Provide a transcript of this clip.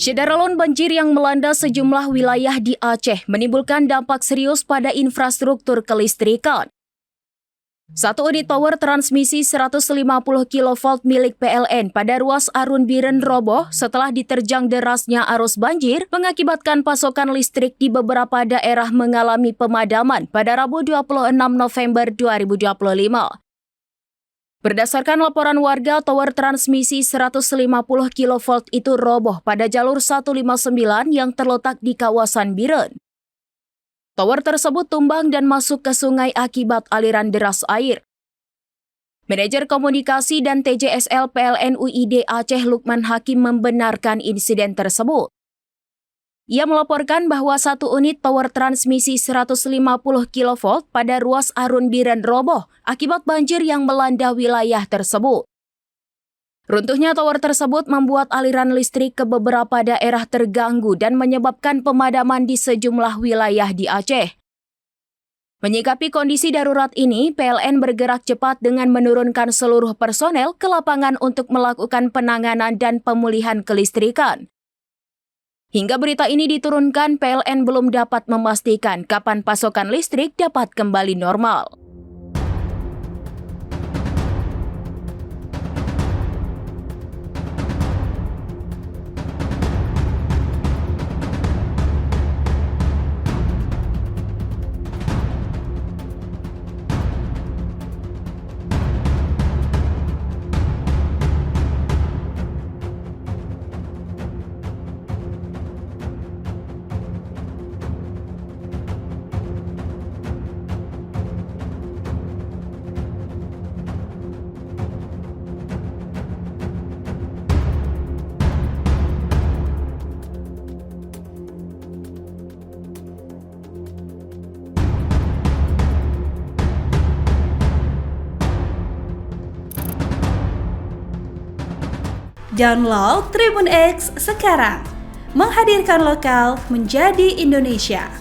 Syederalon banjir yang melanda sejumlah wilayah di Aceh menimbulkan dampak serius pada infrastruktur kelistrikan. Satu unit tower transmisi 150 kV milik PLN pada ruas Arun Biren roboh setelah diterjang derasnya arus banjir mengakibatkan pasokan listrik di beberapa daerah mengalami pemadaman pada Rabu 26 November 2025. Berdasarkan laporan warga, tower transmisi 150 kV itu roboh pada jalur 159 yang terletak di kawasan Biren. Tower tersebut tumbang dan masuk ke sungai akibat aliran deras air. Manajer Komunikasi dan TJSL PLN UID Aceh Lukman Hakim membenarkan insiden tersebut. Ia melaporkan bahwa satu unit tower transmisi 150 kV pada ruas Arun Biren roboh akibat banjir yang melanda wilayah tersebut. Runtuhnya tower tersebut membuat aliran listrik ke beberapa daerah terganggu dan menyebabkan pemadaman di sejumlah wilayah di Aceh. Menyikapi kondisi darurat ini, PLN bergerak cepat dengan menurunkan seluruh personel ke lapangan untuk melakukan penanganan dan pemulihan kelistrikan. Hingga berita ini diturunkan, PLN belum dapat memastikan kapan pasokan listrik dapat kembali normal. Download Tribun X sekarang, menghadirkan lokal menjadi Indonesia.